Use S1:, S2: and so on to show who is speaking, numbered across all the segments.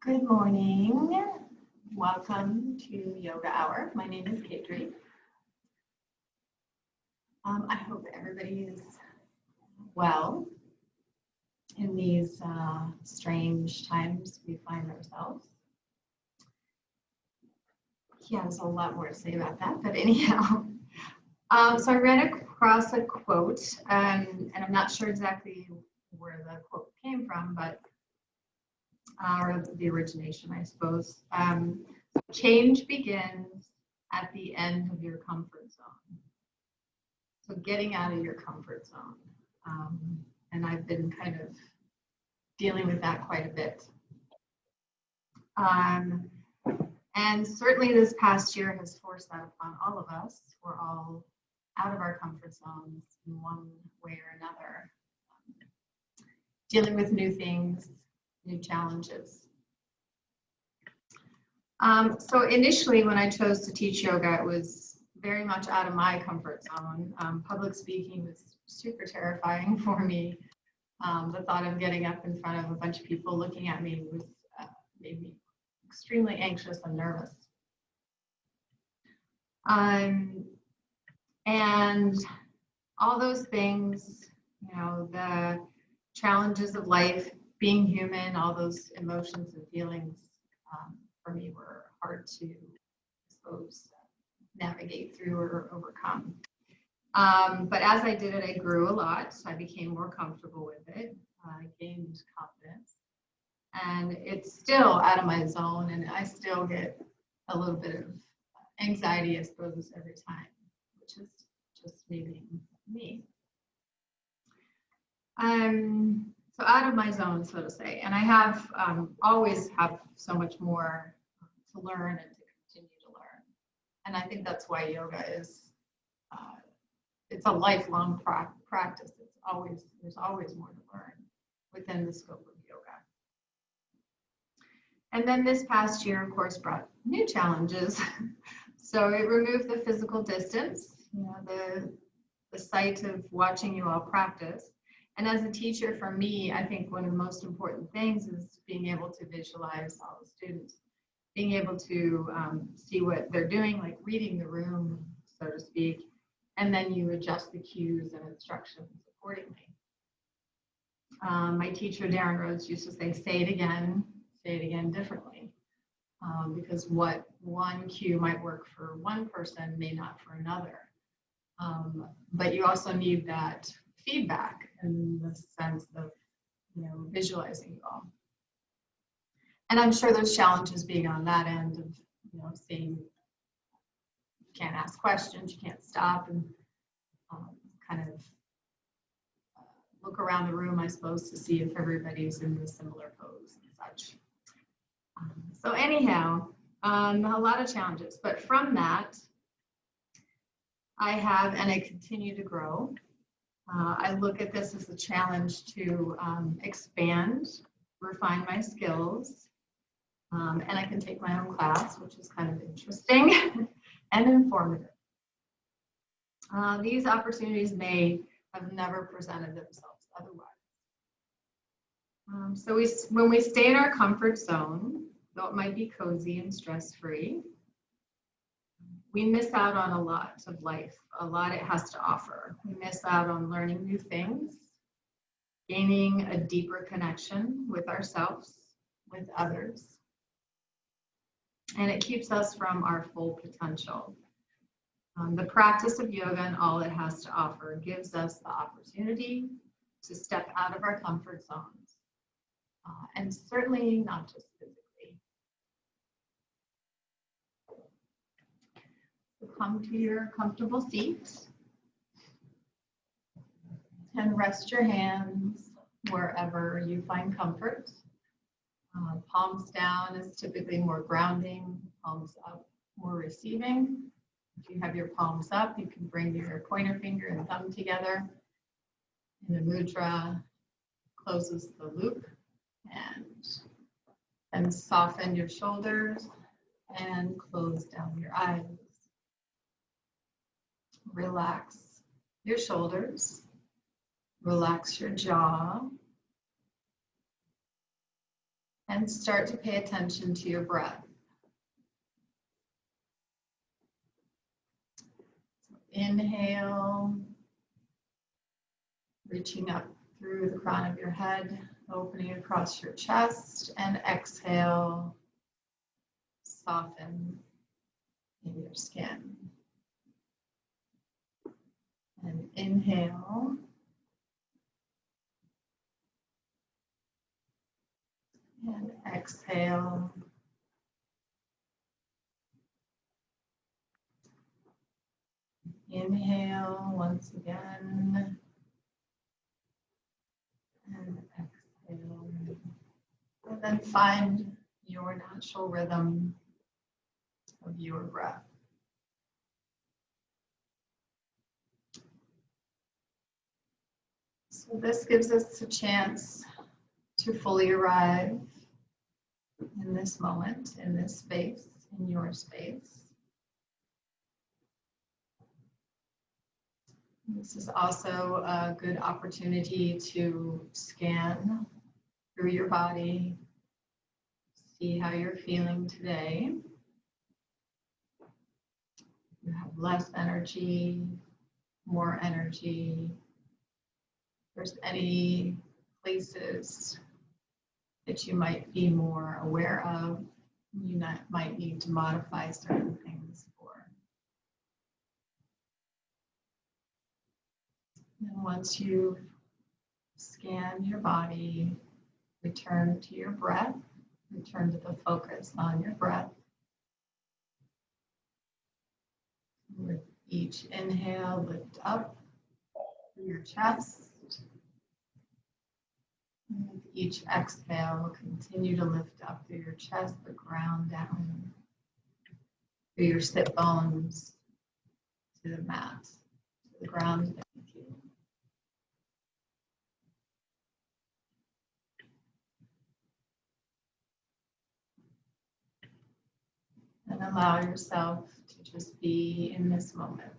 S1: Good morning. Welcome to Yoga Hour. My name is Cadre. I hope everybody is well in these strange times we find ourselves. Yeah, there's a lot more to say about that, but anyhow. So I ran across a quote, and I'm not sure exactly where the quote came from, but or the origination, I suppose. Change begins at the end of your comfort zone. So getting out of your comfort zone. And I've been kind of dealing with that quite a bit. And certainly this past year has forced that upon all of us. We're all out of our comfort zones in one way or another. Dealing with new things, new challenges. So initially when I chose to teach yoga, it was very much out of my comfort zone. Public speaking was super terrifying for me. The thought of getting up in front of a bunch of people looking at me was made me extremely anxious and nervous. And all those things, you know, the challenges of life, being human, all those emotions and feelings for me were hard to, I suppose, navigate through or overcome. But as I did it, I grew a lot. I became more comfortable with it. I gained confidence. And it's still out of my zone, and I still get a little bit of anxiety, I suppose, every time, which is just maybe me. So out of my zone, so to say, and I have always have so much more to learn and to continue to learn. And I think that's why yoga is, it's a lifelong practice. There's always more to learn within the scope of yoga. And then this past year, of course, brought new challenges. So it removed the physical distance, you know, the sight of watching you all practice. And as a teacher, for me, I think one of the most important things is being able to visualize all the students, being able to see what they're doing, like reading the room, so to speak, and then you adjust the cues and instructions accordingly. My teacher, Darren Rhodes, used to say it again differently, because what one cue might work for one person may not for another. But you also need that feedback in the sense of, you know, visualizing you all. And I'm sure there's challenges being on that end of, you know, seeing you can't ask questions, you can't stop and kind of look around the room, I suppose, to see if everybody's in a similar pose and such. So anyhow, a lot of challenges, but from that, I have, and I continue to grow. I look at this as a challenge to expand, refine my skills, and I can take my own class, which is kind of interesting and informative. These opportunities may have never presented themselves otherwise. So when we stay in our comfort zone, though it might be cozy and stress-free, we miss out on a lot of life, a lot it has to offer. We miss out on learning new things, gaining a deeper connection with ourselves, with others, and it keeps us from our full potential. The practice of yoga and all it has to offer gives us the opportunity to step out of our comfort zones, and certainly not just physically. Come to your comfortable seat and rest your hands wherever you find comfort. Palms down is typically more grounding, palms up more receiving. If you have your palms up, you can bring your pointer finger and thumb together. And the mudra closes the loop, and then soften your shoulders and close down your eyes. Relax your shoulders, relax your jaw, And start to pay attention to your breath. Inhale, reaching up through the crown of your head, opening across your chest, and exhale, soften in your skin. And inhale, and exhale. Inhale once again, and exhale. And then find your natural rhythm of your breath. So this gives us a chance to fully arrive in this moment, in this space, in your space. This is also a good opportunity to scan through your body, see how you're feeling today. You have less energy, more energy. If there's any places that you might be more aware of, you might need to modify certain things for. And once you've scanned your body, return to your breath, return to the focus on your breath. With each inhale, lift up through your chest. And with each exhale, continue to lift up through your chest, the ground down, through your sit bones, to the mat, to the ground beneath you. And allow yourself to just be in this moment.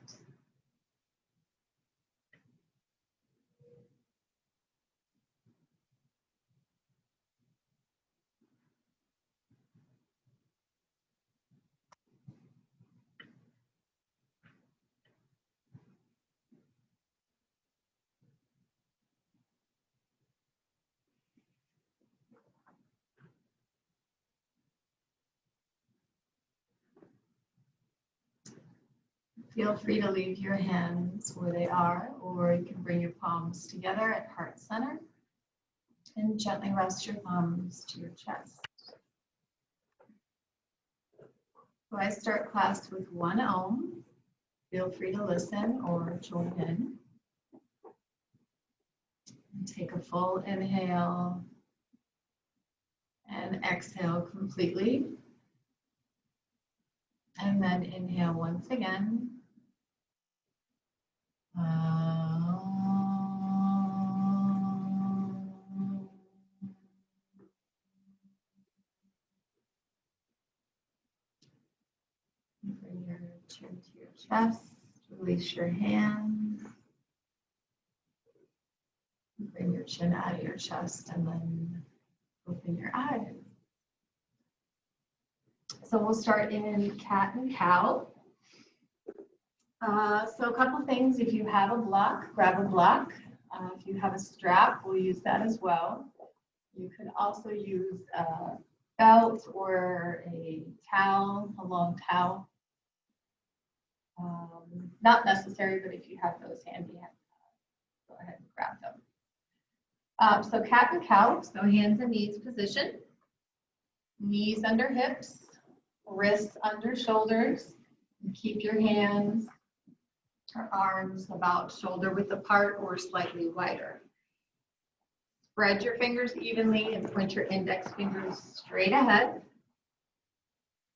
S1: Feel free to leave your hands where they are, or you can bring your palms together at heart center and gently rest your thumbs to your chest. So I start class with 1 Om. Feel free to listen or join in. And take a full inhale and exhale completely. And then inhale once again. Bring your chin to your chest, release your hands. Bring your chin out of your chest and then open your eyes. So we'll start in cat and cow. So a couple things, if you have a block, grab a block. If you have a strap, we'll use that as well. You could also use a belt or a towel, a long towel. Not necessary, but if you have those handy, go ahead and grab them. So cat and cow, so hands and knees position. Knees under hips, wrists under shoulders. And keep your hands or arms about shoulder width apart or slightly wider. Spread your fingers evenly and point your index fingers straight ahead.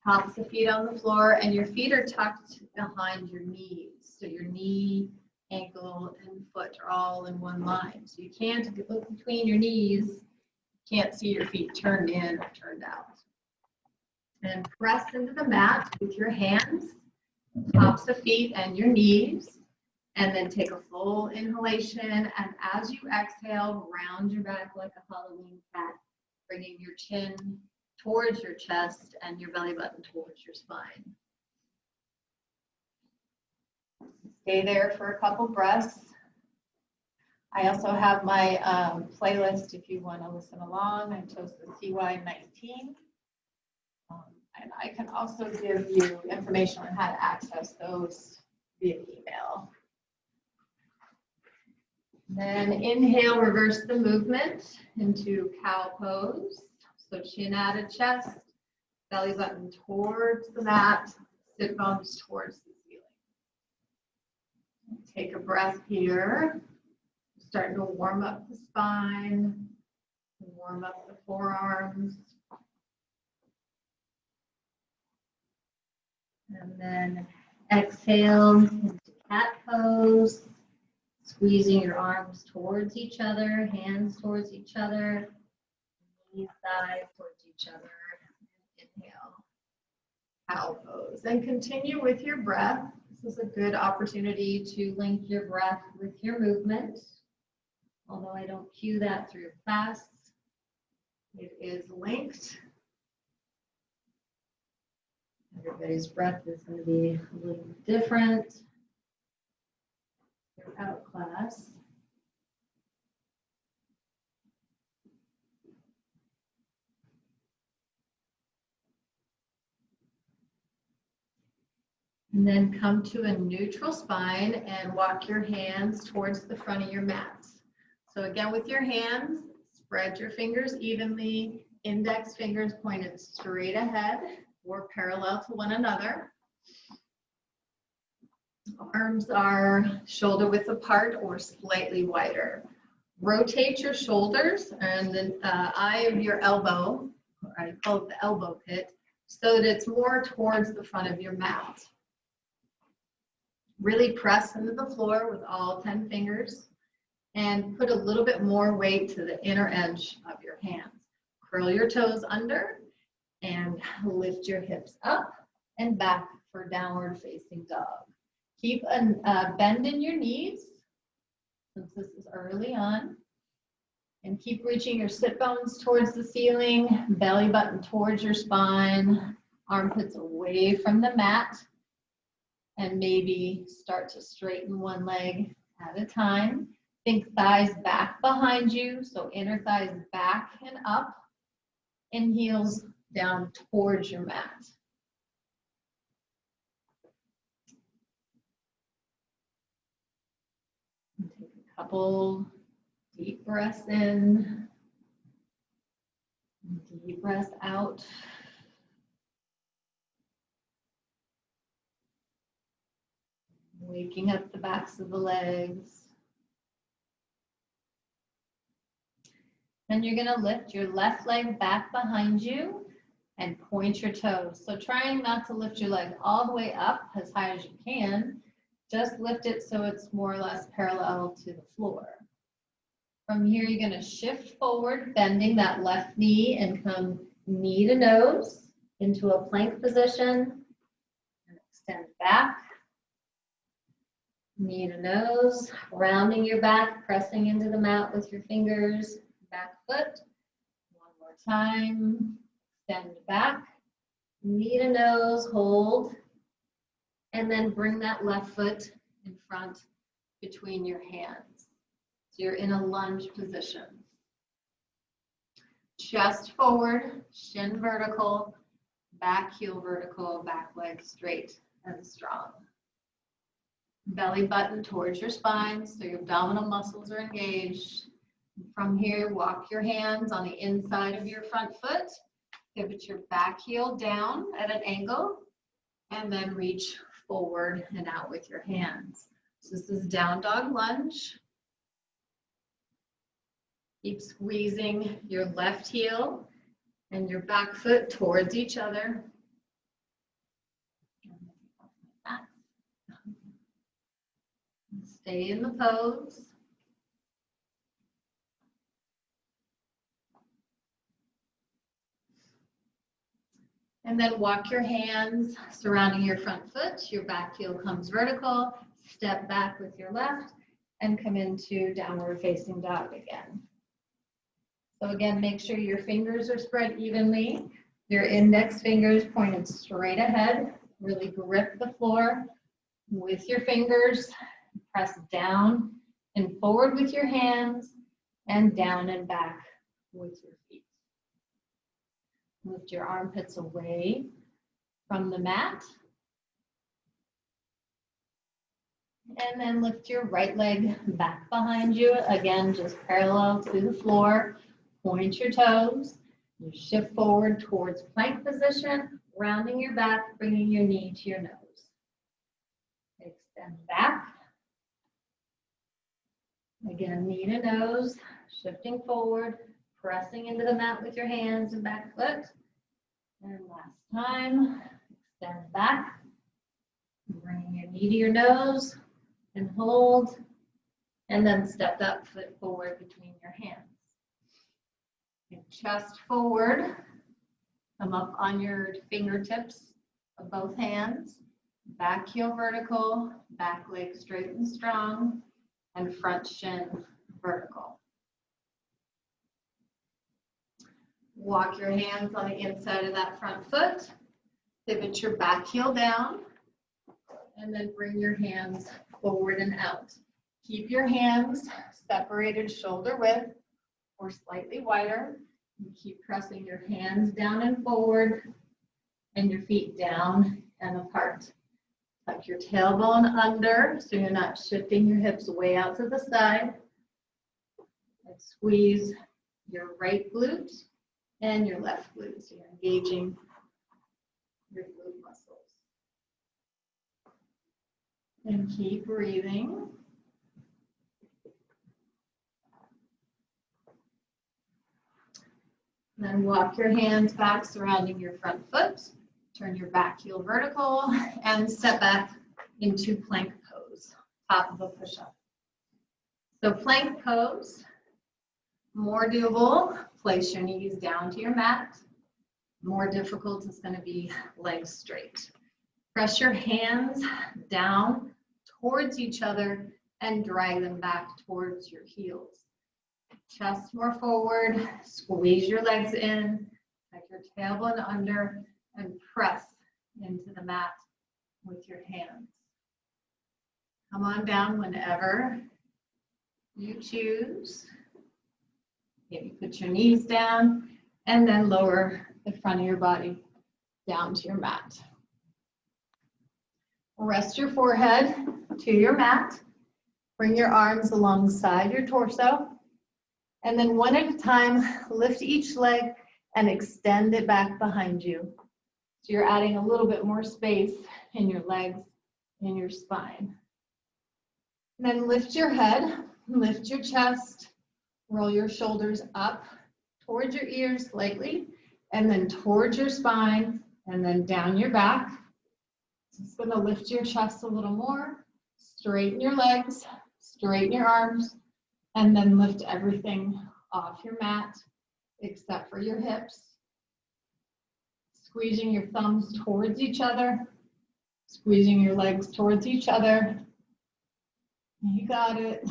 S1: Tops of feet on the floor, and your feet are tucked behind your knees. So your knee, ankle, and foot are all in one line. So you can't, if you look between your knees, you can't see your feet turned in or turned out. And press into the mat with your hands, tops of feet and your knees. And then take a full inhalation. And as you exhale, round your back like a Halloween cat. bringing your chin towards your chest and your belly button towards your spine. Stay there for a couple breaths. I also have my playlist if you want to listen along. I chose the CY19. And I can also give you information on how to access those via email. Then inhale, reverse the movement into cow pose. So chin out of chest, belly button towards the mat, sit bones towards the ceiling. Take a breath here. Starting to warm up the spine, warm up the forearms. And then exhale into cat pose, squeezing your arms towards each other, hands towards each other, knees, thighs towards each other. Inhale, cow pose. And continue with your breath. This is a good opportunity to link your breath with your movement. Although I don't cue that through class, it is linked. Everybody's breath is going to be a little different throughout class. And then come to a neutral spine and walk your hands towards the front of your mat. So again, with your hands, spread your fingers evenly, index fingers pointed straight ahead or parallel to one another. Arms are shoulder width apart or slightly wider. Rotate your shoulders and the eye of your elbow, or I call it the elbow pit, so that it's more towards the front of your mat. Really press into the floor with all 10 fingers and put a little bit more weight to the inner edge of your hands. Curl your toes under and lift your hips up and back for downward facing dog. Keep a bend in your knees, since this is early on, and keep reaching your sit bones towards the ceiling, belly button towards your spine, armpits away from the mat, and maybe start to straighten one leg at a time. Think thighs back behind you, so inner thighs back and up, and heels down towards your mat. And take a couple deep breaths in, deep breaths out. Waking up the backs of the legs. Then you're going to lift your left leg back behind you and point your toes. So trying not to lift your leg all the way up as high as you can, just lift it so it's more or less parallel to the floor. From here, you're going to shift forward, bending that left knee and come knee to nose into a plank position and extend back. Knee to nose, rounding your back, pressing into the mat with your fingers. Back foot, one more time, extend back, knee to nose, hold, and then bring that left foot in front between your hands. So you're in a lunge position. Chest forward, shin vertical, back heel vertical, back leg straight and strong. Belly button towards your spine, so your abdominal muscles are engaged. From here, walk your hands on the inside of your front foot, pivot your back heel down at an angle, and then reach forward and out with your hands. So this is down dog lunge. Keep squeezing your left heel and your back foot towards each other. Stay in the pose. And then walk your hands surrounding your front foot. Your back heel comes vertical. Step back with your left and come into downward facing dog again. So again, make sure your fingers are spread evenly. Your index fingers pointed straight ahead. Really grip the floor with your fingers. Press down and forward with your hands and down and back with your feet. Lift your armpits away from the mat. And then lift your right leg back behind you. Again, just parallel to the floor. Point your toes. You shift forward towards plank position, rounding your back, bringing your knee to your nose. Extend back. Again, knee to nose, shifting forward, pressing into the mat with your hands and back foot. And last time, extend back. Bring your knee to your nose and hold. And then step that foot forward between your hands. Your chest forward. Come up on your fingertips of both hands. Back heel vertical, back leg straight and strong, and front shin vertical. Walk your hands on the inside of that front foot. Pivot your back heel down, and then bring your hands forward and out. Keep your hands separated shoulder width or slightly wider. You keep pressing your hands down and forward and your feet down and apart. Tuck your tailbone under so you're not shifting your hips way out to the side. And squeeze your right glute and your left glute. So you're engaging your glute muscles. And keep breathing. Then walk your hands back surrounding your front foot. Turn your back heel vertical and step back into plank pose, top of a push-up. So plank pose, more doable, place your knees down to your mat. More difficult is going to be legs straight. Press your hands down towards each other and drag them back towards your heels. Chest more forward, squeeze your legs in, tuck your tailbone under, and press into the mat with your hands. Come on down whenever you choose. Maybe put your knees down and then lower the front of your body down to your mat. Rest your forehead to your mat. Bring your arms alongside your torso. And then one at a time, lift each leg and extend it back behind you. So you're adding a little bit more space in your legs and your spine. And then lift your head, lift your chest, roll your shoulders up towards your ears slightly, and then towards your spine, and then down your back. So it's going to lift your chest a little more, straighten your legs, straighten your arms, and then lift everything off your mat except for your hips. Squeezing your thumbs towards each other, squeezing your legs towards each other. You got it.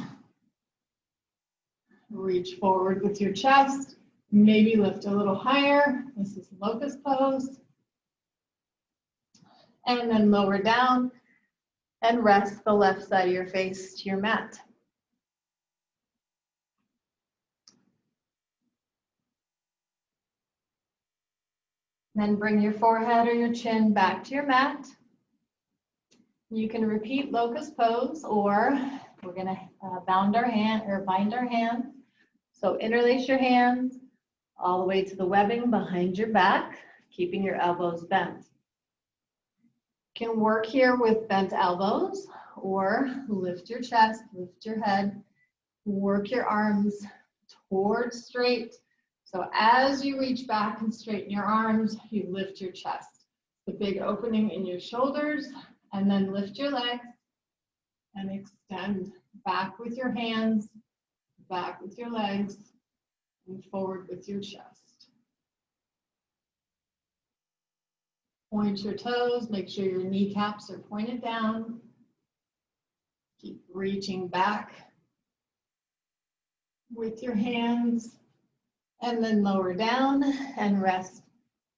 S1: Reach forward with your chest, maybe lift a little higher. This is locust pose. And then lower down and rest the left side of your face to your mat. Then bring your forehead or your chin back to your mat. You can repeat locust pose, or we're going to bind our hands. So interlace your hands all the way to the webbing behind your back, keeping your elbows bent. You can work here with bent elbows, or lift your chest, lift your head, work your arms towards straight. So as you reach back and straighten your arms, you lift your chest. The big opening in your shoulders, and then lift your legs and extend back with your hands, back with your legs, and forward with your chest. Point your toes, make sure your kneecaps are pointed down. Keep reaching back with your hands And then lower down and rest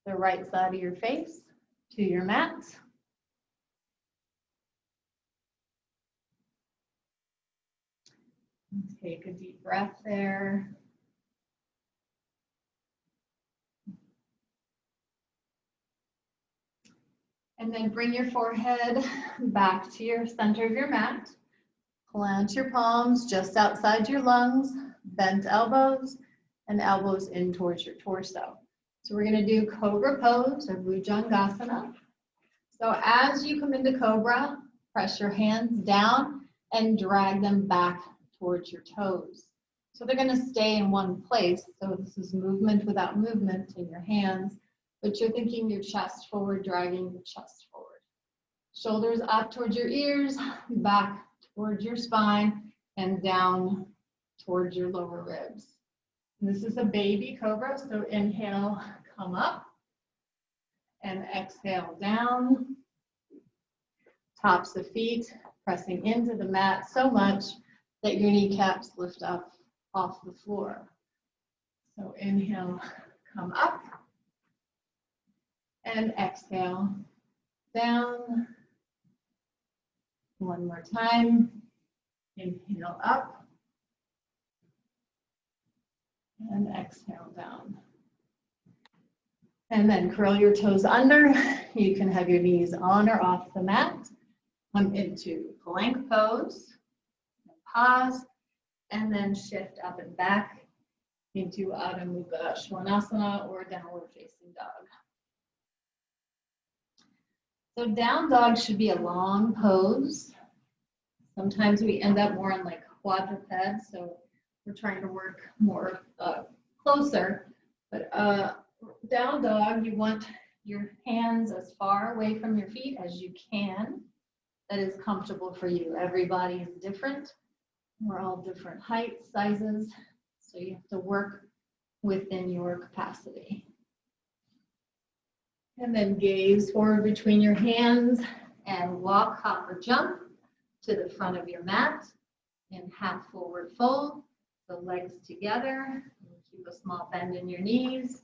S1: the right side of your face to your mat. Take a deep breath there. And then bring your forehead back to your center of your mat. Plant your palms just outside your lungs, bent elbows, and elbows in towards your torso. So we're going to do Cobra Pose or Bhujangasana. So as you come into Cobra, press your hands down and drag them back towards your toes. So they're going to stay in one place. So this is movement without movement in your hands, but you're thinking your chest forward, dragging your chest forward. Shoulders up towards your ears, back towards your spine, and down towards your lower ribs. This is a baby cobra, so inhale, come up, and exhale down. Tops of feet pressing into the mat so much that your kneecaps lift up off the floor. So inhale, come up, and exhale down. One more time. Inhale up, and exhale down. And then curl your toes under. You can have your knees on or off the mat. Come into plank pose, pause, and then shift up and back into Adho Mukha Svanasana or downward facing dog. So down dog should be a long pose. Sometimes we end up more on like quadruped, so we're trying to work more closer. But down dog, you want your hands as far away from your feet as you can. That is comfortable for you. Everybody is different. We're all different heights, sizes, so you have to work within your capacity. And then gaze forward between your hands and walk, hop, or jump to the front of your mat in half forward fold. The legs together. Keep a small bend in your knees.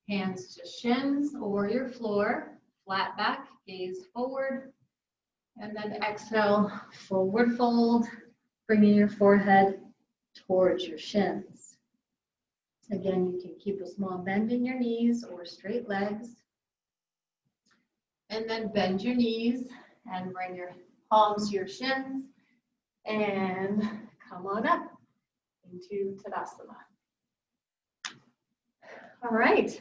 S1: Hands to shins or your floor. Flat back, gaze forward. And then exhale, forward fold, bringing your forehead towards your shins. Again, you can keep a small bend in your knees or straight legs. And then bend your knees and bring your palms to your shins and come on up into Tadasana. All right.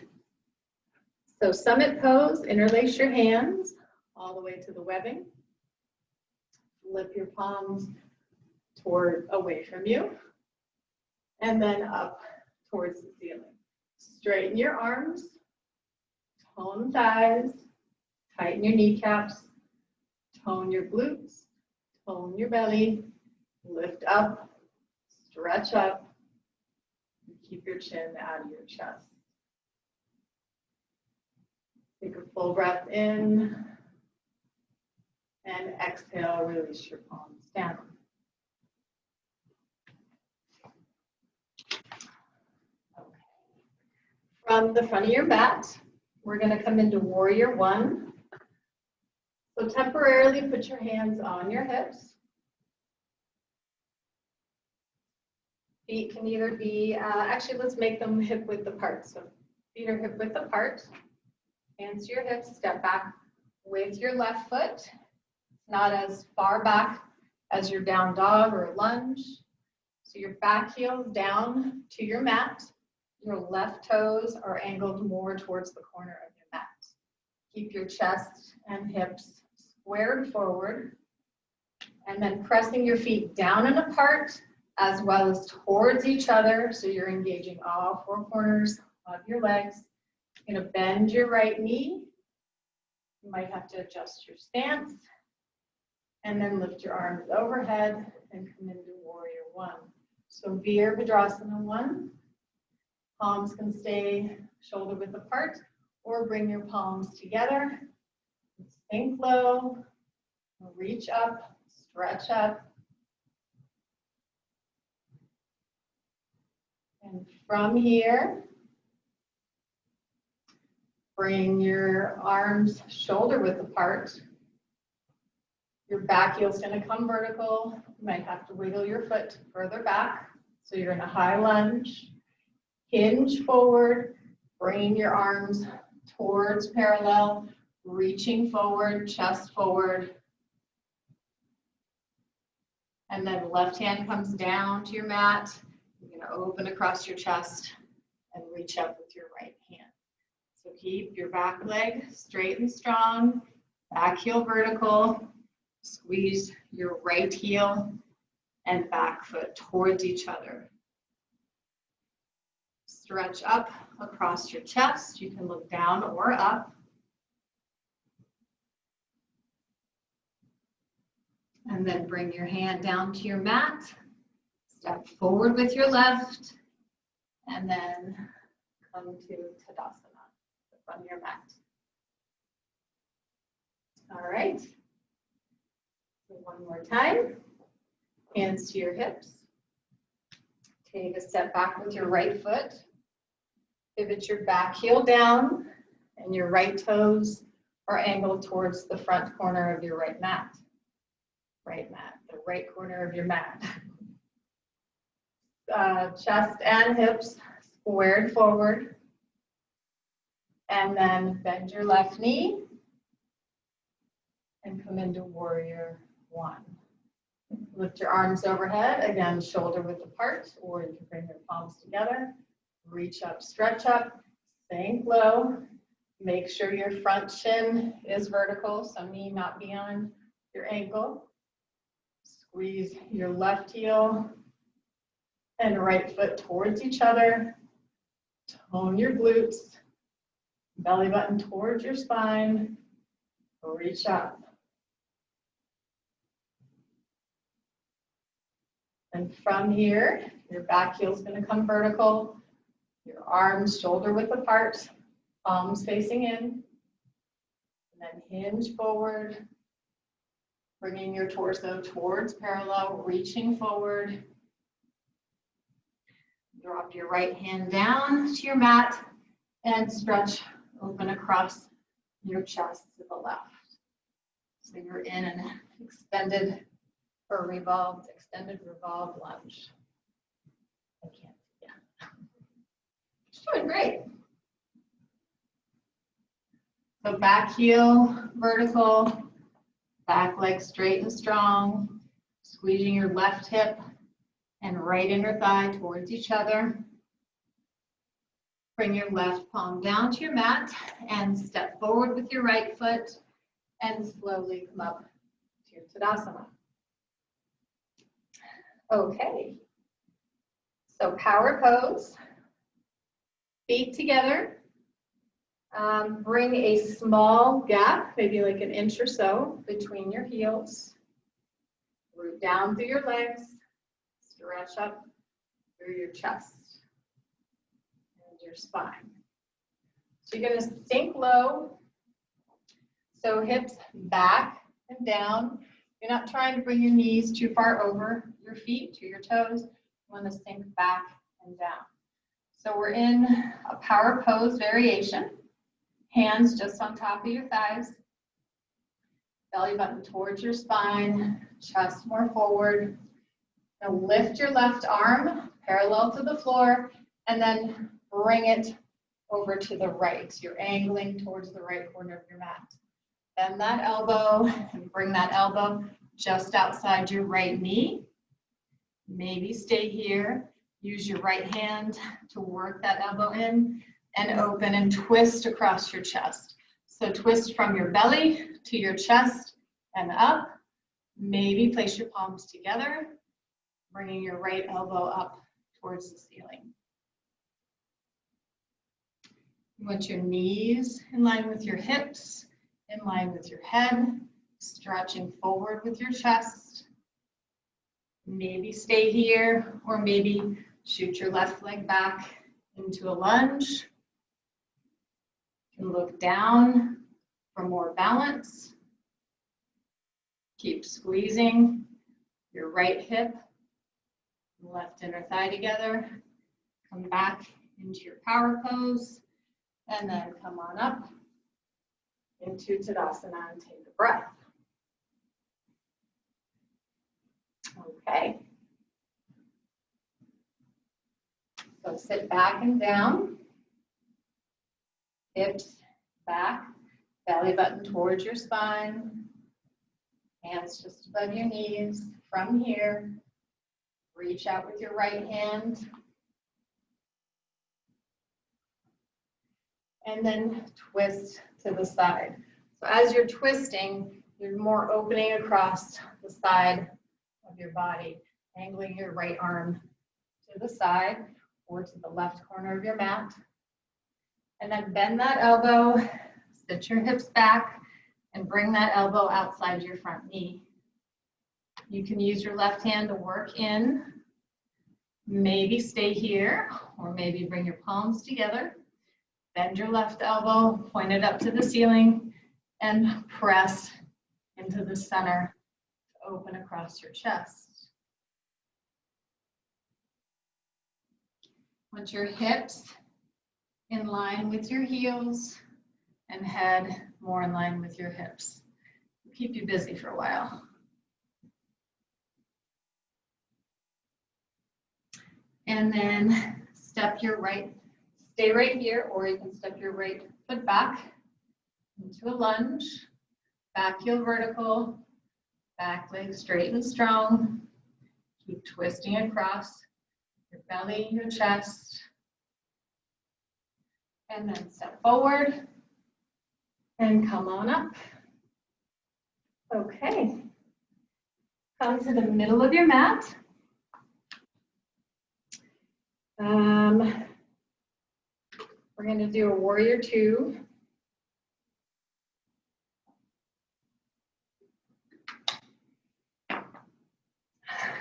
S1: So summit pose, interlace your hands all the way to the webbing. Lift your palms away from you and then up towards the ceiling. Straighten your arms, tone thighs, tighten your kneecaps, tone your glutes, tone your belly, lift up, stretch up, and keep your chin out of your chest. Take a full breath in and exhale, release your palms down. Okay. From the front of your mat, we're going to come into Warrior One. So temporarily put your hands on your hips. Feet can either be, actually let's make them hip width apart. So feet are hip width apart. Hands to your hips, step back with your left foot. Not as far back as your down dog or lunge. So your back heels down to your mat. Your left toes are angled more towards the corner of your mat. Keep your chest and hips squared forward. And then pressing your feet down and apart as well as towards each other. So you're engaging all four corners of your legs. You're going to bend your right knee. You might have to adjust your stance. And then lift your arms overhead and come into Warrior One. So Virabhadrasana 1. Palms can stay shoulder width apart or bring your palms together. Sink low, reach up, stretch up. And from here, Bring your arms shoulder width apart. Your back heel's going to come vertical. You might have to wiggle your foot further back. So you're in a high lunge. Hinge forward, bringing your arms towards parallel, reaching forward, chest forward. And then left hand comes down to your mat. You're going to open across your chest and reach up with your right hand. So keep your back leg straight and strong, back heel vertical. Squeeze your right heel and back foot towards each other. Stretch up across your chest. You can look down or up. And then bring your hand down to your mat. Step forward with your left. And then come to Tadasana from your mat. All right. One more time. Hands to your hips. Take a step back with your right foot. Pivot your back heel down and your right toes are angled towards the front corner of your right mat. Right mat, the right corner of your mat. Chest and hips squared forward. And then bend your left knee and come into warrior one. Lift your arms overhead, again, shoulder width apart, or you can bring your palms together. Reach up, stretch up, sink low. Make sure your front shin is vertical, so knee not beyond your ankle. Squeeze your left heel and right foot towards each other. Tone your glutes. Belly button towards your spine. Reach up. And from here, your back heel is going to come vertical. Your arms shoulder width apart, palms facing in. And then hinge forward, bringing your torso towards parallel, reaching forward. Drop your right hand down to your mat and stretch open across your chest to the left. So you're in an extended or extended revolved lunge. I can't, yeah. Doing great. So back heel vertical, back leg straight and strong, squeezing your left hip and right inner thigh towards each other. Bring your left palm down to your mat and step forward with your right foot and slowly come up to Tadasana. Okay, so power pose, feet together, bring a small gap, maybe like an inch or so between your heels, root down through your legs, stretch up through your chest and your spine. So you're going to sink low, so hips back and down. You're not trying to bring your knees too far over your feet to your toes. You want to sink back and down. So we're in a power pose variation. Hands just on top of your thighs. Belly button towards your spine. Chest more forward. Now lift your left arm parallel to the floor and then bring it over to the right. You're angling towards the right corner of your mat. Bend that elbow and bring that elbow just outside your right knee. Maybe stay here. Use your right hand to work that elbow in and open and twist across your chest. So twist from your belly to your chest and up. Maybe place your palms together, bringing your right elbow up towards the ceiling. You want your knees in line with your hips, in line with your head, stretching forward with your chest. Maybe stay here, or maybe shoot your left leg back into a lunge. You can look down for more balance. Keep squeezing your right hip, left inner thigh together. Come back into your power pose. And then come on up into Tadasana and take a breath. Okay. So sit back and down. Hips back, belly button towards your spine. Hands just above your knees. From here, reach out with your right hand. And then twist to the side. So as you're twisting, you're more opening across the side of your body, angling your right arm to the side or to the left corner of your mat. And then bend that elbow, sit your hips back, and bring that elbow outside your front knee. You can use your left hand to work in, maybe stay here, or maybe bring your palms together. Bend your left elbow, point it up to the ceiling, and press into the center to open across your chest. Want your hips in line with your heels and head more in line with your hips. Keep you busy for a while. And then step your right, stay right here, or you can step your right foot back into a lunge, back heel vertical, back leg straight and strong. Keep twisting across your belly, your chest. And then step forward and come on up. Okay. Come to the middle of your mat. We're going to do a warrior two.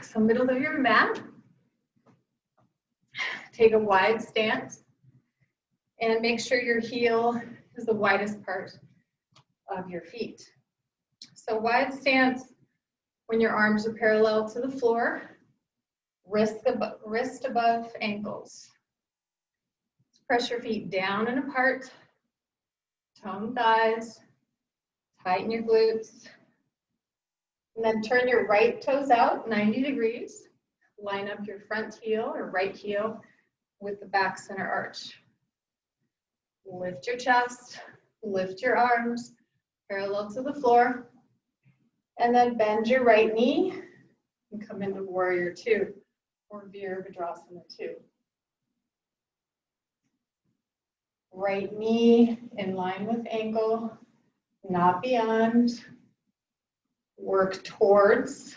S1: So middle of your mat. Take a wide stance and make sure your heel is the widest part of your feet. So wide stance when your arms are parallel to the floor, wrist above ankles. Press your feet down and apart, tone thighs, tighten your glutes, and then turn your right toes out 90 degrees. Line up your front heel or right heel with the back center arch. Lift your chest, lift your arms parallel to the floor, and then bend your right knee and come into warrior two or Virabhadrasana 2. Right knee in line with ankle, not beyond. Work towards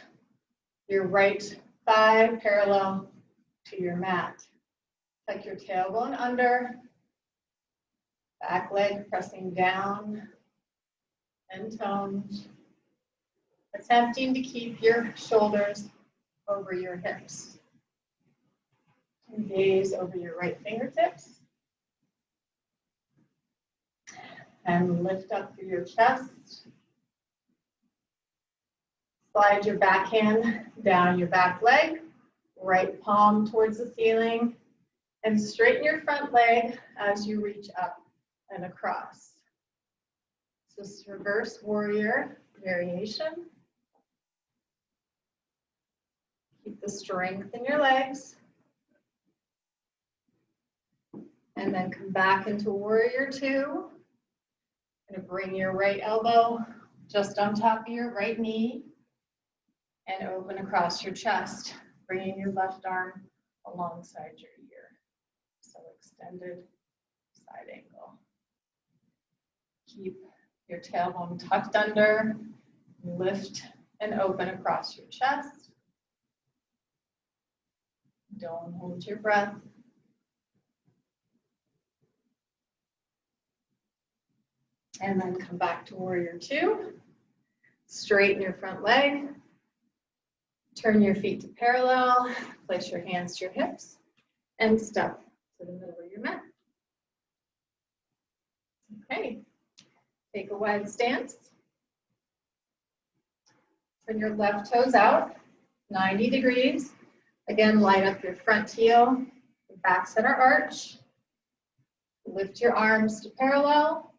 S1: your right thigh parallel to your mat. Tuck your tailbone under, back leg pressing down and toned. Attempting to keep your shoulders over your hips. And gaze over your right fingertips. And lift up through your chest. Slide your back hand down your back leg, right palm towards the ceiling, and straighten your front leg as you reach up and across. So this is reverse warrior variation. Keep the strength in your legs. And then come back into warrior two. Going to bring your right elbow just on top of your right knee and open across your chest, bringing your left arm alongside your ear. So extended side angle. Keep your tailbone tucked under, lift and open across your chest. Don't hold your breath. And then come back to warrior two. Straighten your front leg. Turn your feet to parallel. Place your hands to your hips. And step to the middle of your mat. Okay. Take a wide stance. Turn your left toes out 90 degrees. Again, line up your front heel, back center arch. Lift your arms to parallel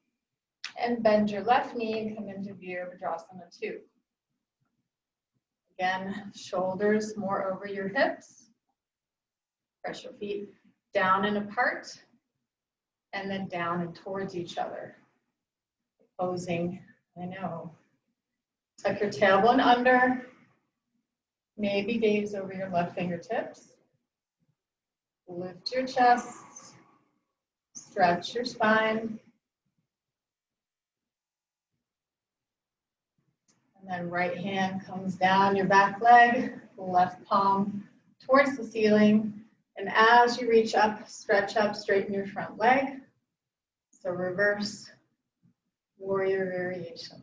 S1: and bend your left knee and come into Virabhadrasana 2. Again, shoulders more over your hips. Press your feet down and apart, and then down and towards each other. Opposing, I know. Tuck your tailbone under. Maybe gaze over your left fingertips. Lift your chest. Stretch your spine. And then right hand comes down your back leg, left palm towards the ceiling. And as you reach up, stretch up, straighten your front leg. So reverse warrior variation.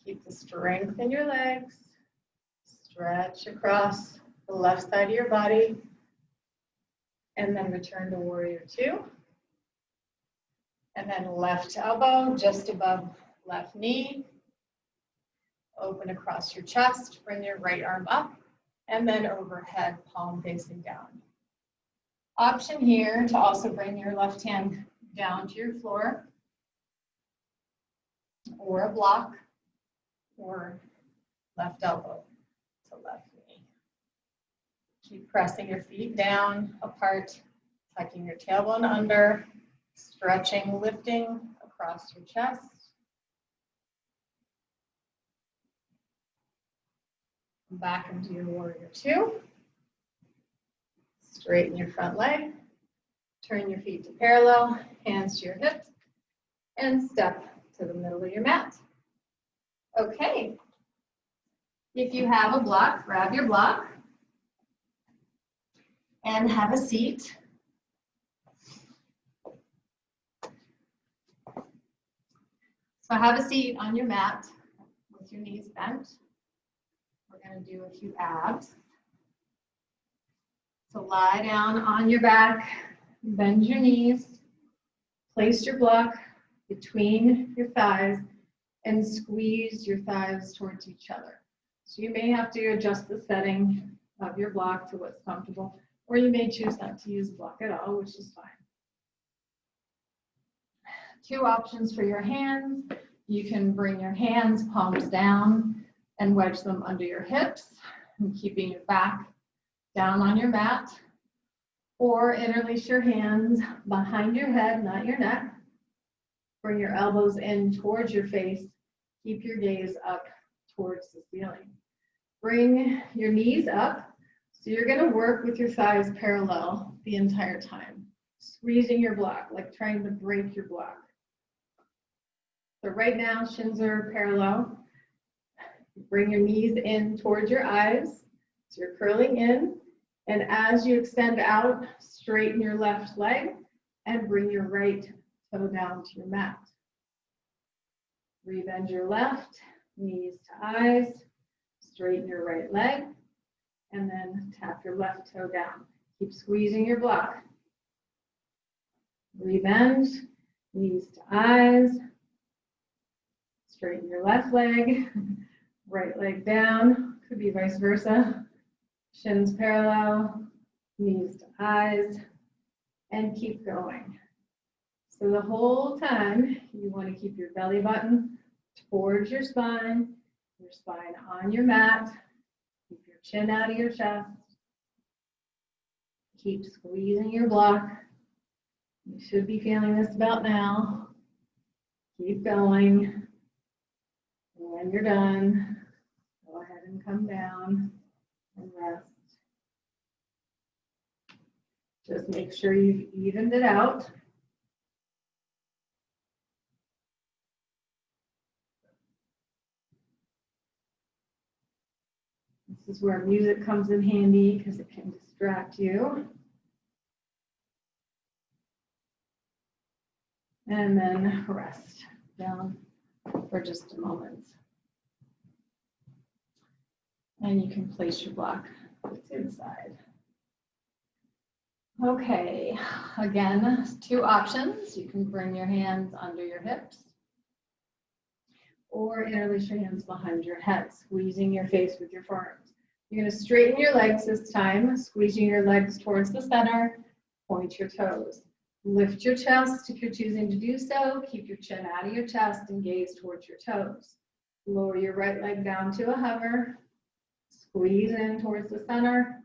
S1: Keep the strength in your legs. Stretch across the left side of your body. And then return to warrior 2. And then left elbow just above left knee. Open across your chest. Bring your right arm up. And then overhead, palm facing down. Option here to also bring your left hand down to your floor, or a block, or left elbow to left knee. Keep pressing your feet down, apart, tucking your tailbone under, stretching, lifting across your chest. Back into your warrior 2. Straighten your front leg. Turn your feet to parallel, hands to your hips, and step to the middle of your mat. Okay. If you have a block, grab your block and have a seat. So have a seat on your mat with your knees bent. We're going to do a few abs. So lie down on your back, bend your knees, place your block between your thighs, and squeeze your thighs towards each other. So you may have to adjust the setting of your block to what's comfortable, or you may choose not to use a block at all, which is fine. 2 options for your hands. You can bring your hands palms down and wedge them under your hips, and keeping your back down on your mat, or interlace your hands behind your head, not your neck. Bring your elbows in towards your face. Keep your gaze up towards the ceiling. Bring your knees up. So you're going to work with your thighs parallel the entire time, squeezing your block, like trying to break your block. So right now, shins are parallel. Bring your knees in towards your eyes. So you're curling in. And as you extend out, straighten your left leg and bring your right toe down to your mat. Rebend your left, knees to eyes, straighten your right leg, and then tap your left toe down. Keep squeezing your block. Rebend, knees to eyes, straighten your left leg, right leg down, could be vice versa. Shins parallel, knees to eyes, and keep going. So the whole time, you want to keep your belly button towards your spine on your mat. Keep your chin out of your chest. Keep squeezing your block. You should be feeling this about now. Keep going. When you're done, go ahead and come down and rest. Just make sure you've evened it out. This is where music comes in handy because it can distract you. And then rest down for just a moment. And you can place your block inside. Okay, again, 2 options. You can bring your hands under your hips or interlace your hands behind your head, squeezing your face with your forearms. You're going to straighten your legs this time, squeezing your legs towards the center, point your toes. Lift your chest if you're choosing to do so. Keep your chin out of your chest and gaze towards your toes. Lower your right leg down to a hover. Squeeze in towards the center.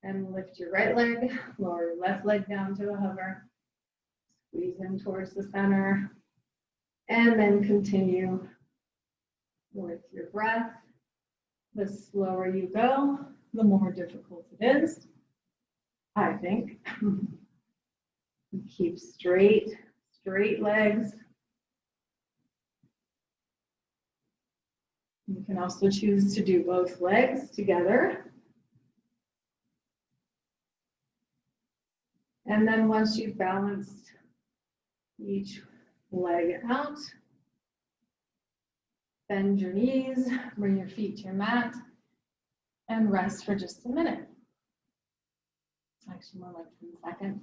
S1: And lift your right leg. Lower your left leg down to a hover. Squeeze in towards the center. And then continue with your breath. The slower you go, the more difficult it is, I think. Keep straight legs. You can also choose to do both legs together. And then once you've balanced each leg out, bend your knees, bring your feet to your mat, and rest for just a minute. Actually, more like 10 seconds.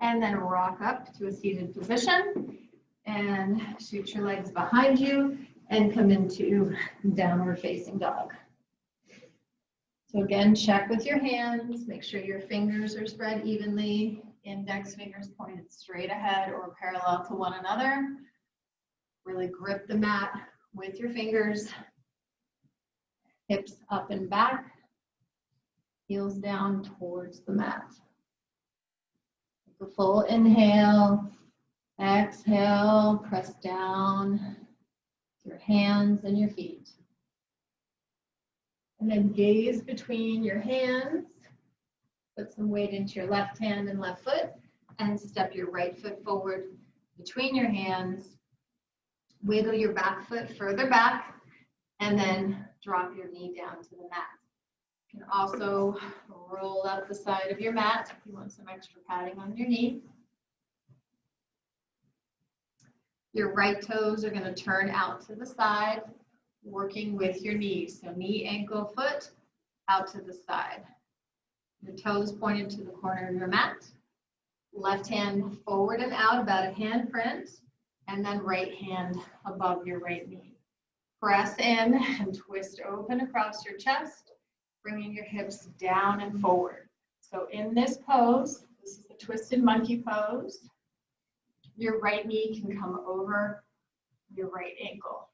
S1: And then rock up to a seated position and shoot your legs behind you and come into downward facing dog. So again, check with your hands, make sure your fingers are spread evenly, index fingers pointed straight ahead or parallel to one another. Really grip the mat with your fingers, hips up and back, heels down towards the mat. Take a full inhale, exhale, press down your hands and your feet. And then gaze between your hands. Put some weight into your left hand and left foot and step your right foot forward between your hands. Wiggle your back foot further back and then drop your knee down to the mat. You can also roll out the side of your mat if you want some extra padding on your knee. Your right toes are going to turn out to the side, working with your knees. So knee, ankle, foot, out to the side. Your toes pointed to the corner of your mat. Left hand forward and out, about a hand print, and then right hand above your right knee. Press in and twist open across your chest, bringing your hips down and forward. So in this pose, this is the twisted monkey pose, your right knee can come over your right ankle.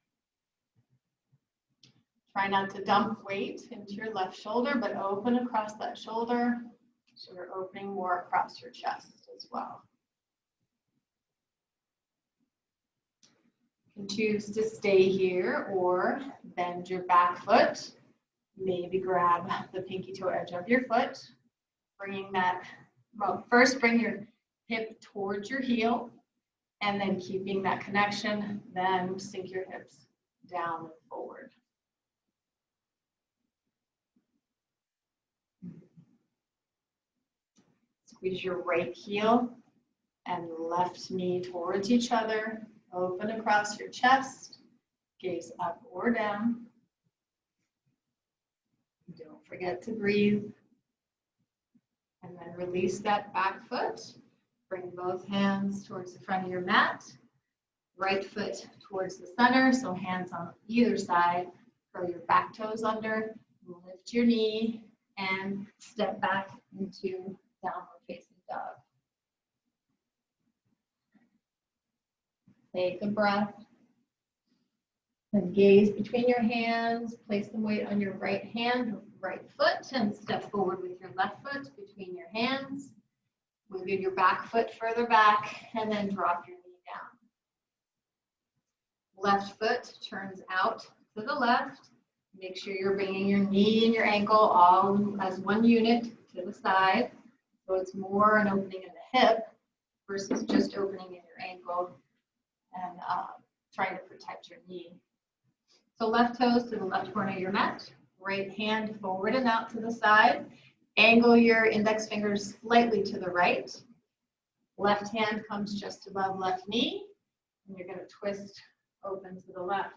S1: Try not to dump weight into your left shoulder, but open across that shoulder so you're opening more across your chest as well. You can choose to stay here or bend your back foot. Maybe grab the pinky toe edge of your foot, bringing that, well, first bring your hip towards your heel, and then keeping that connection, then sink your hips down and forward. Squeeze your right heel and left knee towards each other. Open across your chest, gaze up or down. Don't forget to breathe. And then release that back foot. Bring both hands towards the front of your mat. Right foot towards the center, so hands on either side. Curl your back toes under. Lift your knee and step back into downward facing dog. Take a breath. Then gaze between your hands. Place some weight on your right hand, right foot, and step forward with your left foot between your hands. Wiggle your back foot further back, and then drop your knee down. Left foot turns out to the left. Make sure you're bringing your knee and your ankle all as one unit to the side. So it's more an opening in the hip versus just opening in your ankle and trying to protect your knee. So left toes to the left corner of your mat. Right hand forward and out to the side. Angle your index fingers slightly to the right. Left hand comes just above left knee. And you're going to twist open to the left.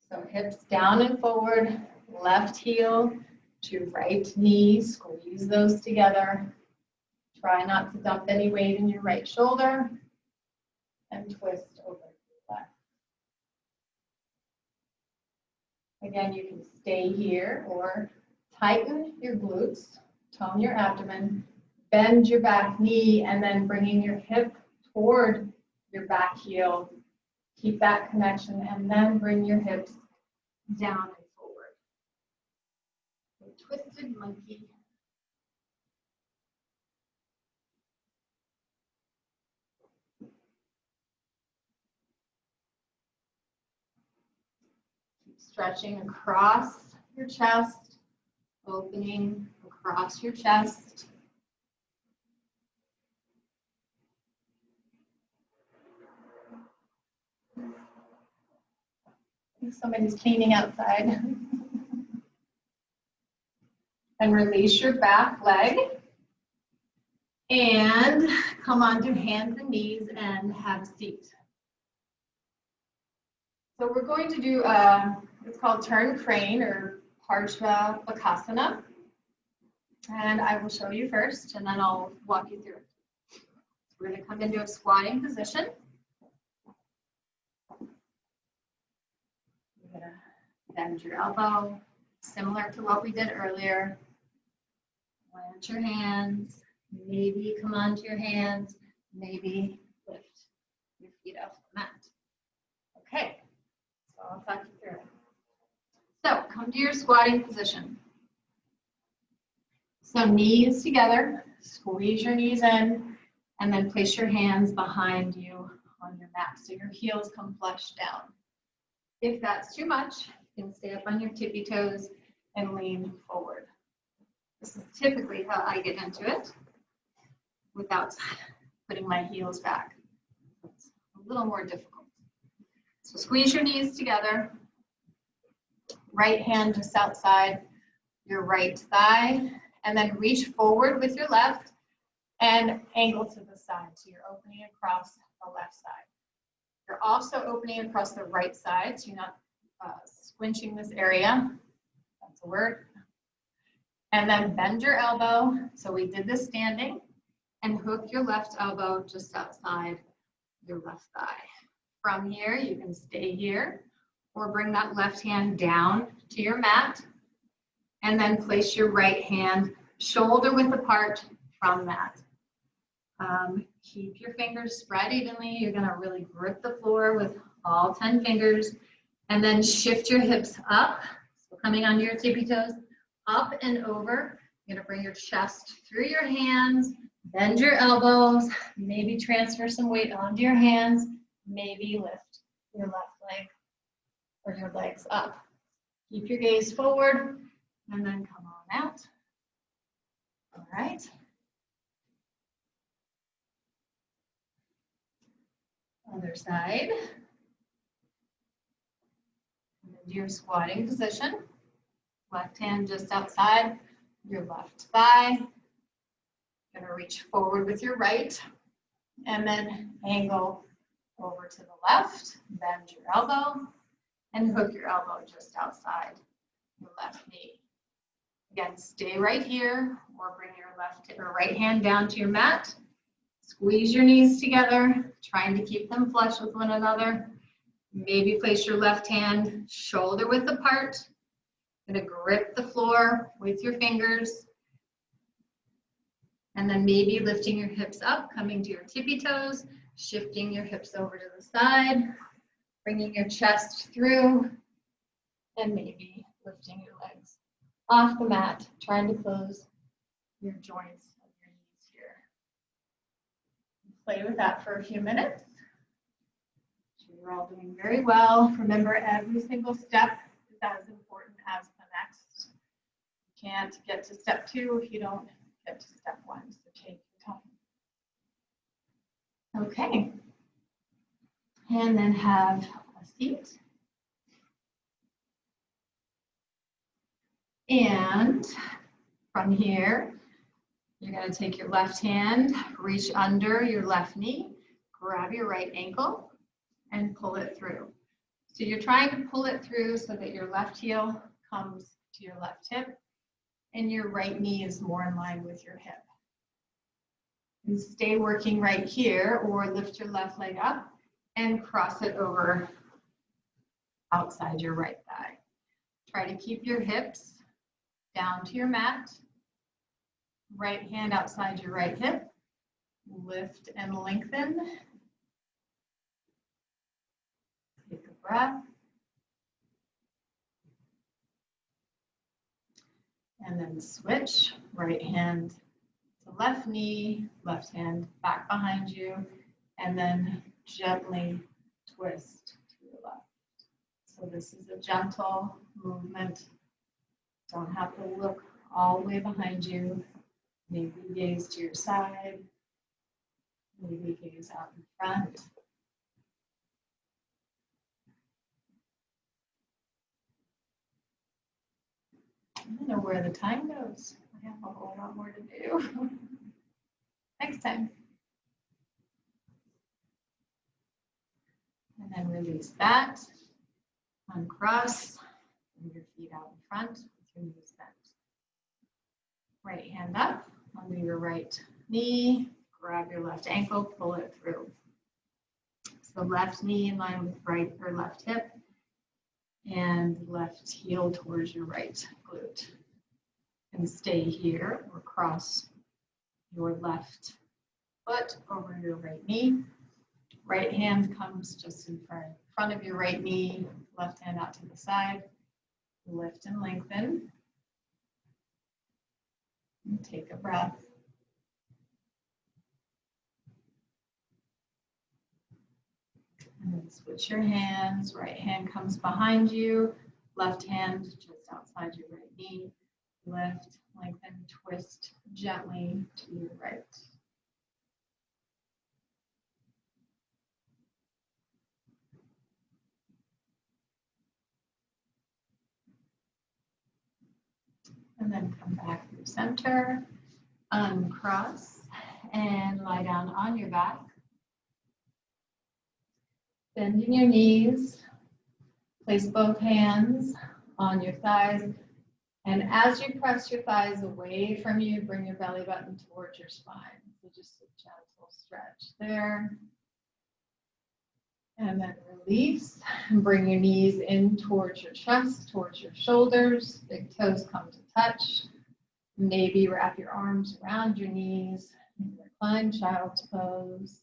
S1: So hips down and forward, left heel to right knee, squeeze those together. Try not to dump any weight in your right shoulder, and twist over to the left. Again, you can stay here or tighten your glutes, tone your abdomen, bend your back knee, and then bringing your hip toward your back heel. Keep that connection, and then bring your hips down and forward. Twisted monkey. Keep stretching across your chest, opening across your chest. Somebody's cleaning outside. And release your back leg. And come onto hands and knees and have a seat. So we're going to do, it's called turn crane or Parshva Bakasana. And I will show you first, and then I'll walk you through it. So we're going to come into a squatting position. You're going to bend your elbow, similar to what we did earlier. Plant your hands, maybe come onto your hands, maybe lift your feet off the mat. Okay, so I'll talk you through it. So come to your squatting position. So knees together, squeeze your knees in, and then place your hands behind you on your mat so your heels come flush down. If that's too much, you can stay up on your tippy toes and lean forward. This is typically how I get into it without putting my heels back. It's a little more difficult. So squeeze your knees together. Right hand just outside your right thigh, and then reach forward with your left and angle to the side. So you're opening across the left side. You're also opening across the right side, so you're not squinching this area. That's a word. And then bend your elbow. So we did this standing, and hook your left elbow just outside your left thigh. From here, you can stay here or bring that left hand down to your mat, and then place your right hand shoulder width apart from that. Keep your fingers spread evenly. You're going to really grip the floor with all 10 fingers, and then shift your hips up. So coming onto your tippy toes, up and over. You're going to bring your chest through your hands, bend your elbows, maybe transfer some weight onto your hands, maybe lift your left leg or your legs up. Keep your gaze forward, and then come on out. All right. Other side. Into your squatting position. Left hand just outside your left thigh. You're going to reach forward with your right, and then angle over to the left. Bend your elbow, and hook your elbow just outside your left knee. Again, stay right here, or bring your left or right hand down to your mat. Squeeze your knees together, trying to keep them flush with one another. Maybe place your left hand shoulder width apart. Going to grip the floor with your fingers. And then maybe lifting your hips up, coming to your tippy toes, shifting your hips over to the side, bringing your chest through, and maybe lifting your legs off the mat, trying to close your joints of your knees here. Play with that for a few minutes. You're all doing very well. Remember, every single step is as important as the next. You can't get to step 2 if you don't get to step 1, so take your time. Okay. And then have a seat. And from here, you're going to take your left hand, reach under your left knee, grab your right ankle, and pull it through. So you're trying to pull it through so that your left heel comes to your left hip, and your right knee is more in line with your hip. And stay working right here, or lift your left leg up and cross it over outside your right thigh. Try to keep your hips down to your mat. Right hand outside your right hip. Lift and lengthen. Take a breath. And then switch. Right hand to left knee, left hand back behind you, and then gently twist to the left. So this is a gentle movement. Don't have to look all the way behind you. Maybe gaze to your side. Maybe gaze out in front. I don't know where the time goes. I have a whole lot more to do. Next time. And then release that. Uncross. Bring your feet out in front with your knees bent. Right hand up under your right knee. Grab your left ankle, pull it through. So left knee in line with right or left hip, and left heel towards your right glute. And stay here or cross your left foot over your right knee. Right hand comes just in front of your right knee, left hand out to the side. Lift and lengthen. And take a breath. And then switch your hands. Right hand comes behind you. Left hand just outside your right knee. Lift, lengthen, twist gently to your right. And then come back through center. Uncross and lie down on your back. Bending your knees, place both hands on your thighs, and as you press your thighs away from you, bring your belly button towards your spine. So just a gentle stretch there. And then release, and bring your knees in towards your chest, towards your shoulders. Big toes come to touch. Maybe wrap your arms around your knees and recline child's pose.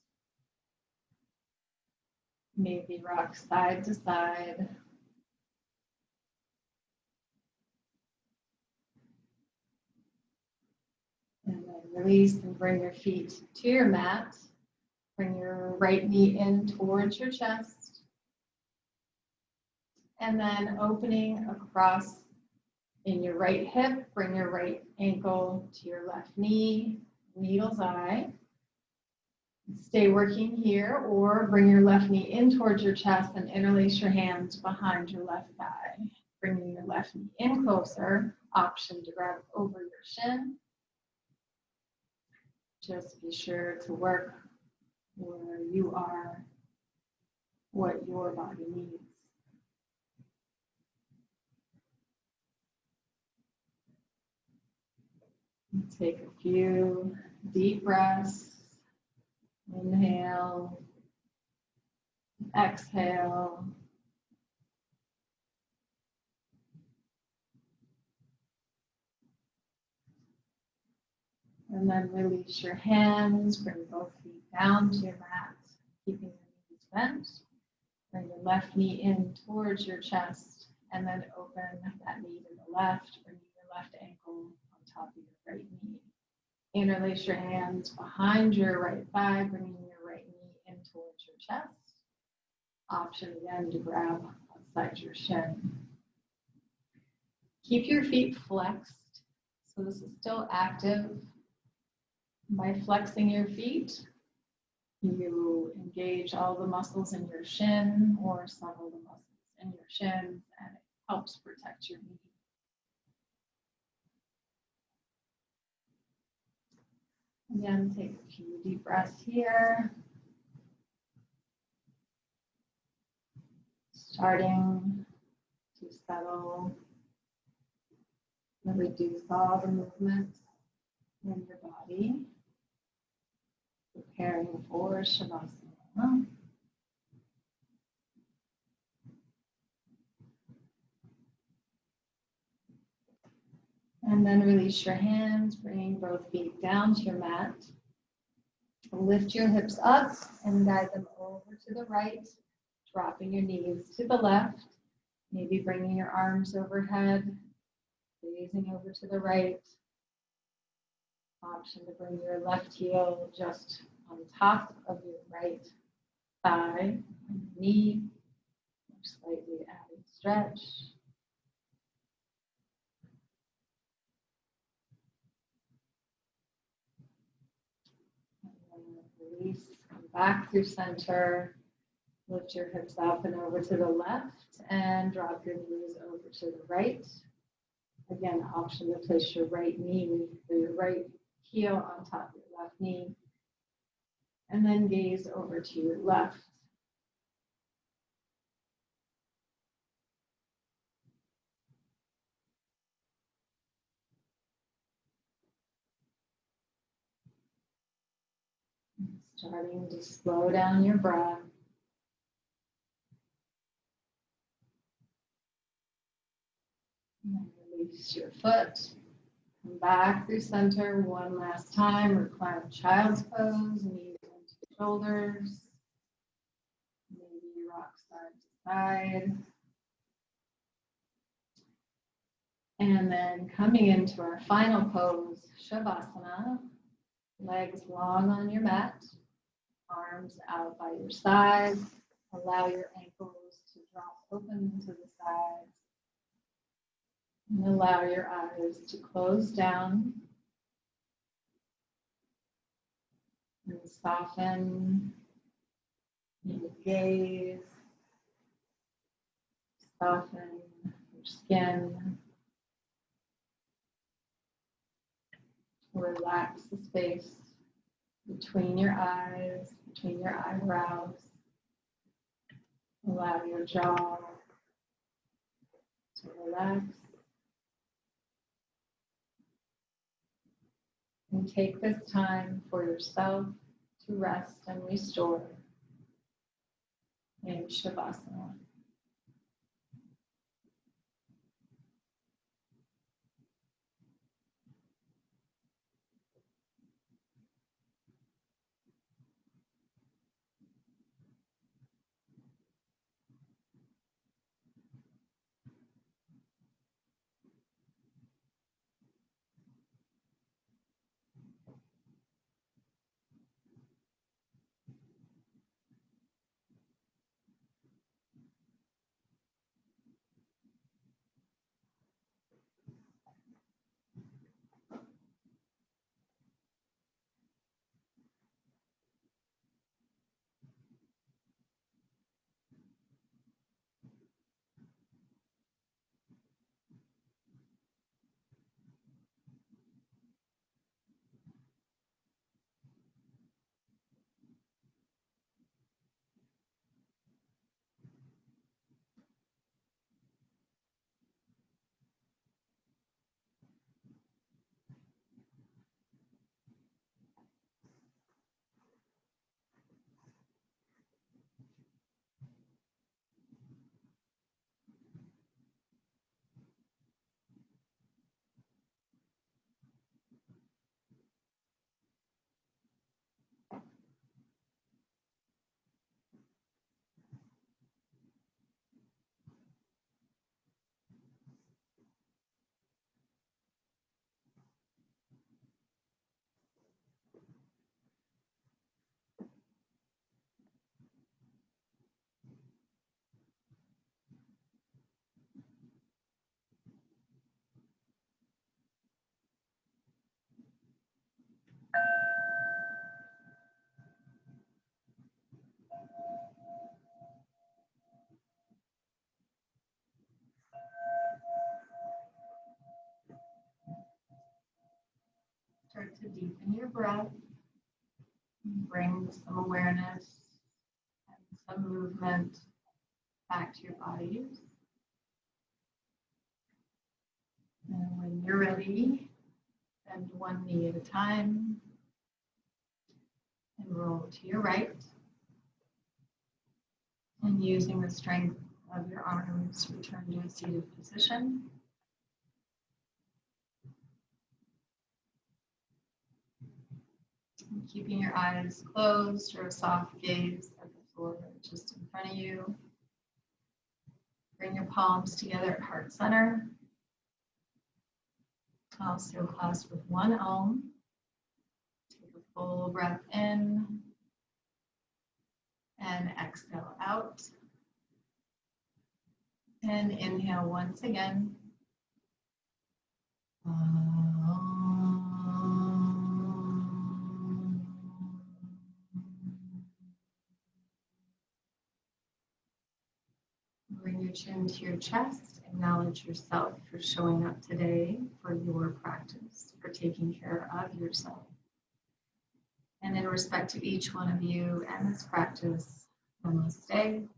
S1: Maybe rock side to side. And then release and bring your feet to your mat. Bring your right knee in towards your chest. And then opening across in your right hip, bring your right ankle to your left knee, needle's eye. Stay working here, or bring your left knee in towards your chest and interlace your hands behind your left thigh. Bringing your left knee in closer, option to grab over your shin. Just be sure to work where you are, what your body needs. Take a few deep breaths. Inhale, exhale. And then release your hands, bring both feet down to your mat, keeping your knees bent. Bring your left knee in towards your chest, and then open that knee to the left, bringing your left ankle on top of your right knee. Interlace your hands behind your right thigh, bringing your right knee in towards your chest. Option again to grab outside your shin. Keep your feet flexed. So this is still active. By flexing your feet, you engage all the muscles in your shin or several of the muscles in your shins, and it helps protect your knee. Again, take a few deep breaths here. Starting to settle And reduce all the movement in your body, preparing for Shavasana. And then release your hands, bringing both feet down to your mat. Lift your hips up and guide them over to the right, dropping your knees to the left, maybe bringing your arms overhead, raising over to the right. Option to bring your left heel just on top of your right thigh, knee, or slightly added stretch. Release, come back through center, lift your hips up and over to the left and drop your knees over to the right. Again, option to place your right knee or your right heel on top of your left knee. And then gaze over to your left. Starting to slow down your breath. And release your foot. Come back through center one last time. Recline child's pose, knees into shoulders. Maybe you rock side to side. And then coming into our final pose, Shavasana. Legs long on your mat. Arms out by your sides. Allow your ankles to drop open to the sides. And allow your eyes to close down. And soften your gaze. Soften your skin. Relax the space between your eyes, between your eyebrows. Allow your jaw to relax. And take this time for yourself to rest and restore in Shavasana. Start to deepen your breath. Bring some awareness and some movement back to your bodies. And when you're ready, bend one knee at a time and roll to your right. And using the strength of your arms, return to a seated position. And keeping your eyes closed or a soft gaze at the floor just in front of you. Bring your palms together at heart center. Also clasp with one arm. Take a full breath in and exhale out. And inhale once again. Bring your chin to your chest. Acknowledge yourself for showing up today, for your practice, for taking care of yourself. And in respect to each one of you and this practice, namaste.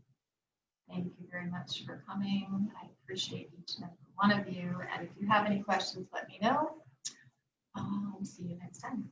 S1: Thank you very much for coming. I appreciate each and every one of you. And if you have any questions, let me know. See you next time.